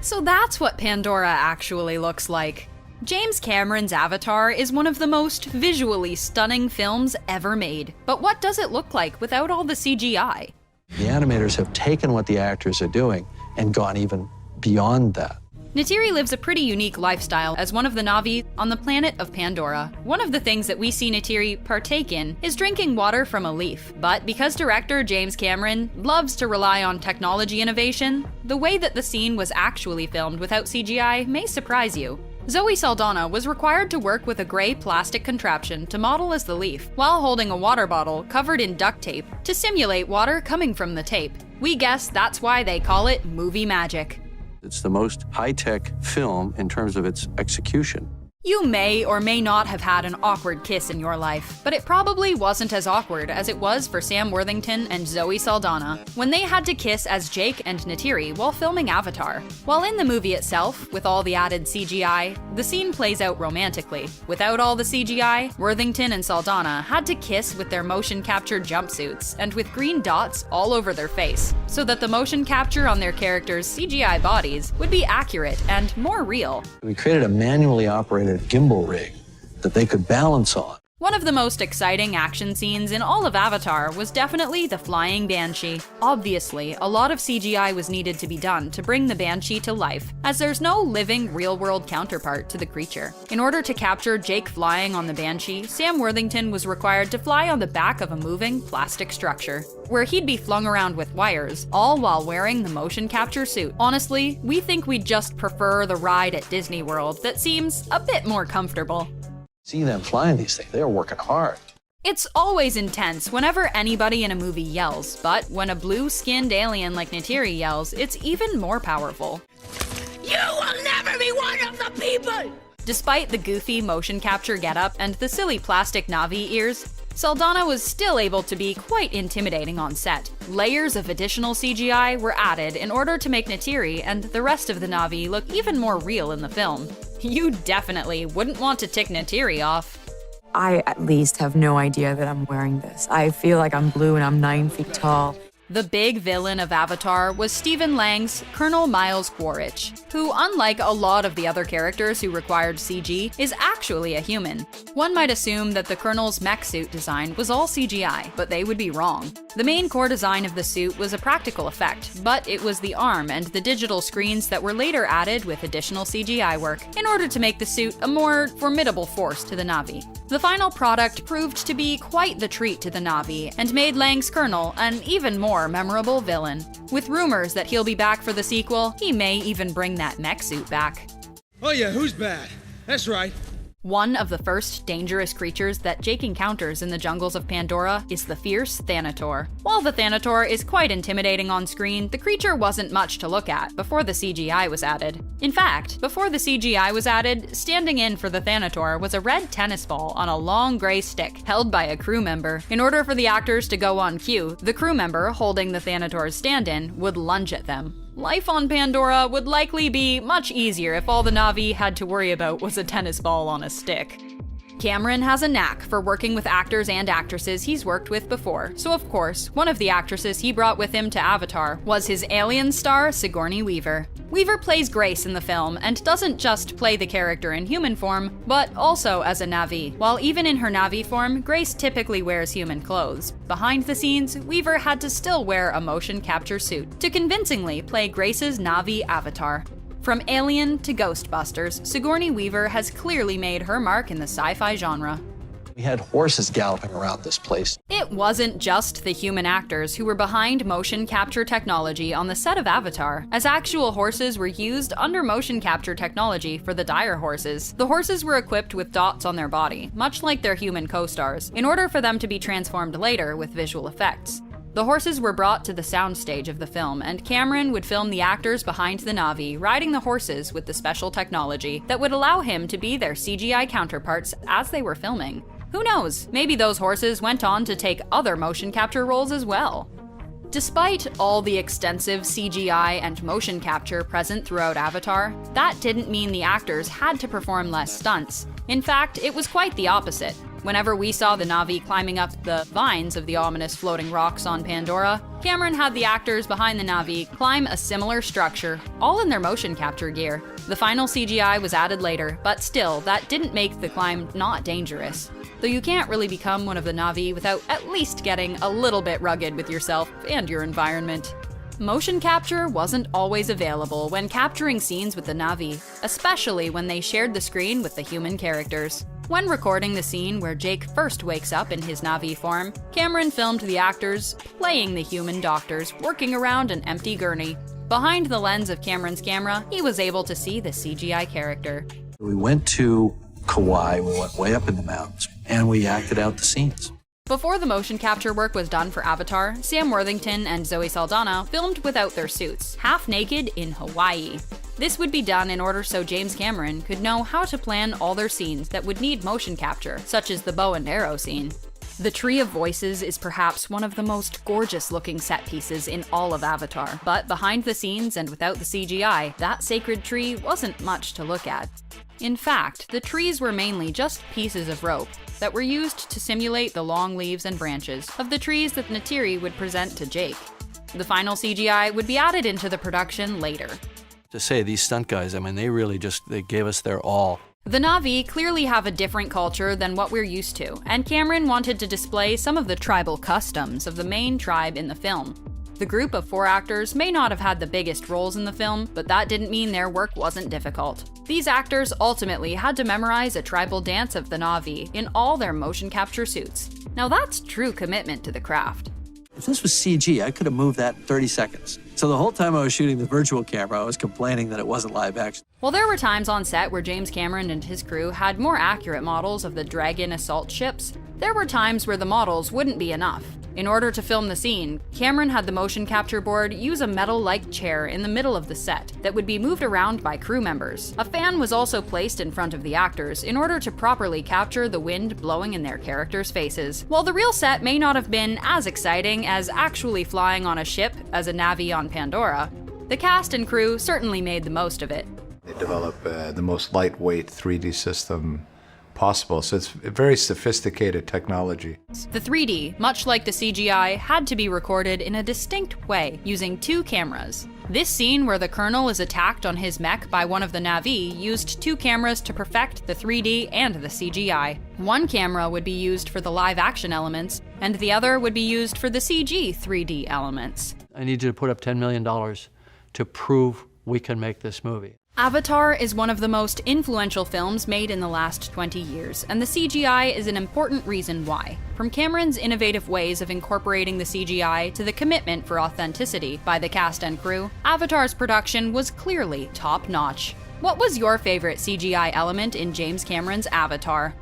So that's what Pandora actually looks like. James Cameron's Avatar is one of the most visually stunning films ever made. But what does it look like without all the CGI? The animators have taken what the actors are doing and gone even beyond that. Neytiri lives a pretty unique lifestyle as one of the Na'vi on the planet of Pandora. One of the things that we see Neytiri partake in is drinking water from a leaf. But because director James Cameron loves to rely on technology innovation, the way that the scene was actually filmed without CGI may surprise you. Zoe Saldana was required to work with a gray plastic contraption to model as the leaf, while holding a water bottle covered in duct tape to simulate water coming from the tape. We guess that's why they call it movie magic. It's the most high-tech film in terms of its execution. You may or may not have had an awkward kiss in your life, but it probably wasn't as awkward as it was for Sam Worthington and Zoe Saldana when they had to kiss as Jake and Neytiri while filming Avatar. While in the movie itself, with all the added CGI, the scene plays out romantically. Without all the CGI, Worthington and Saldana had to kiss with their motion capture jumpsuits and with green dots all over their face, so that the motion capture on their characters' CGI bodies would be accurate and more real. We created a manually operated gimbal rig that they could balance on. One of the most exciting action scenes in all of Avatar was definitely the flying Banshee. Obviously, a lot of CGI was needed to be done to bring the Banshee to life, as there's no living, real-world counterpart to the creature. In order to capture Jake flying on the Banshee, Sam Worthington was required to fly on the back of a moving plastic structure, where he'd be flung around with wires, all while wearing the motion capture suit. Honestly, we think we'd just prefer the ride at Disney World that seems a bit more comfortable. See them flying these things, they're working hard. It's always intense whenever anybody in a movie yells, but when a blue-skinned alien like Neytiri yells, it's even more powerful. You will never be one of the people! Despite the goofy motion capture getup and the silly plastic Na'vi ears, Saldana was still able to be quite intimidating on set. Layers of additional CGI were added in order to make Neytiri and the rest of the Na'vi look even more real in the film. You definitely wouldn't want to tick Neytiri off. I at least have no idea that I'm wearing this. I feel like I'm blue and I'm 9 feet tall. The big villain of Avatar was Stephen Lang's Colonel Miles Quaritch, who, unlike a lot of the other characters who required CG, is actually a human. One might assume that the Colonel's mech suit design was all CGI, but they would be wrong. The main core design of the suit was a practical effect, but it was the arm and the digital screens that were later added with additional CGI work in order to make the suit a more formidable force to the Na'vi. The final product proved to be quite the treat to the Na'vi and made Lang's Colonel an even more memorable villain. With rumors that he'll be back for the sequel, he may even bring that mech suit back. Oh yeah, who's bad? That's right. One of the first dangerous creatures that Jake encounters in the jungles of Pandora is the fierce Thanator. While the Thanator is quite intimidating on screen, the creature wasn't much to look at before the CGI was added. In fact, before the CGI was added, standing in for the Thanator was a red tennis ball on a long gray stick held by a crew member. In order for the actors to go on cue, the crew member holding the Thanator's stand-in would lunge at them. Life on Pandora would likely be much easier if all the Na'vi had to worry about was a tennis ball on a stick. Cameron has a knack for working with actors and actresses he's worked with before, so of course, one of the actresses he brought with him to Avatar was his alien star, Sigourney Weaver. Weaver plays Grace in the film and doesn't just play the character in human form, but also as a Na'vi. While even in her Na'vi form, Grace typically wears human clothes. Behind the scenes, Weaver had to still wear a motion capture suit to convincingly play Grace's Na'vi avatar. From Alien to Ghostbusters, Sigourney Weaver has clearly made her mark in the sci-fi genre. We had horses galloping around this place. It wasn't just the human actors who were behind motion capture technology on the set of Avatar, as actual horses were used under motion capture technology for the dire horses. The horses were equipped with dots on their body, much like their human co-stars, in order for them to be transformed later with visual effects. The horses were brought to the soundstage of the film, and Cameron would film the actors behind the Na'vi riding the horses with the special technology that would allow him to be their CGI counterparts as they were filming. Who knows, maybe those horses went on to take other motion capture roles as well. Despite all the extensive CGI and motion capture present throughout Avatar, that didn't mean the actors had to perform less stunts. In fact, it was quite the opposite. Whenever we saw the Na'vi climbing up the vines of the ominous floating rocks on Pandora, Cameron had the actors behind the Na'vi climb a similar structure, all in their motion capture gear. The final CGI was added later, but still, that didn't make the climb not dangerous. Though you can't really become one of the Na'vi without at least getting a little bit rugged with yourself and your environment. Motion capture wasn't always available when capturing scenes with the Na'vi, especially when they shared the screen with the human characters. When recording the scene where Jake first wakes up in his Na'vi form, Cameron filmed the actors playing the human doctors working around an empty gurney. Behind the lens of Cameron's camera, he was able to see the CGI character. We went to Kauai, we went way up in the mountains, and we acted out the scenes. Before the motion capture work was done for Avatar, Sam Worthington and Zoe Saldana filmed without their suits, half naked in Hawaii. This would be done in order so James Cameron could know how to plan all their scenes that would need motion capture, such as the bow and arrow scene. The Tree of Voices is perhaps one of the most gorgeous-looking set pieces in all of Avatar, but behind the scenes and without the CGI, that sacred tree wasn't much to look at. In fact, the trees were mainly just pieces of rope that were used to simulate the long leaves and branches of the trees that Neytiri would present to Jake. The final CGI would be added into the production later. To say these stunt guys, I mean, they gave us their all. The Na'vi clearly have a different culture than what we're used to, and Cameron wanted to display some of the tribal customs of the main tribe in the film. The group of 4 actors may not have had the biggest roles in the film, but that didn't mean their work wasn't difficult. These actors ultimately had to memorize a tribal dance of the Na'vi in all their motion capture suits. Now that's true commitment to the craft. If this was CG, I could have moved that in 30 seconds. So the whole time I was shooting the virtual camera, I was complaining that it wasn't live action. While there were times on set where James Cameron and his crew had more accurate models of the Dragon assault ships, there were times where the models wouldn't be enough. In order to film the scene, Cameron had the motion capture board use a metal-like chair in the middle of the set that would be moved around by crew members. A fan was also placed in front of the actors in order to properly capture the wind blowing in their characters' faces. While the real set may not have been as exciting as actually flying on a ship as a Na'vi on Pandora, the cast and crew certainly made the most of it. They developed the most lightweight 3D system possible, so it's very sophisticated technology. The 3D, much like the CGI, had to be recorded in a distinct way using 2 cameras. This scene where the Colonel is attacked on his mech by one of the Na'vi used 2 cameras to perfect the 3D and the CGI. One camera would be used for the live action elements, and the other would be used for the CG 3D elements. I need you to put up $10 million to prove we can make this movie. Avatar is one of the most influential films made in the last 20 years, and the CGI is an important reason why. From Cameron's innovative ways of incorporating the CGI to the commitment for authenticity by the cast and crew, Avatar's production was clearly top-notch. What was your favorite CGI element in James Cameron's Avatar?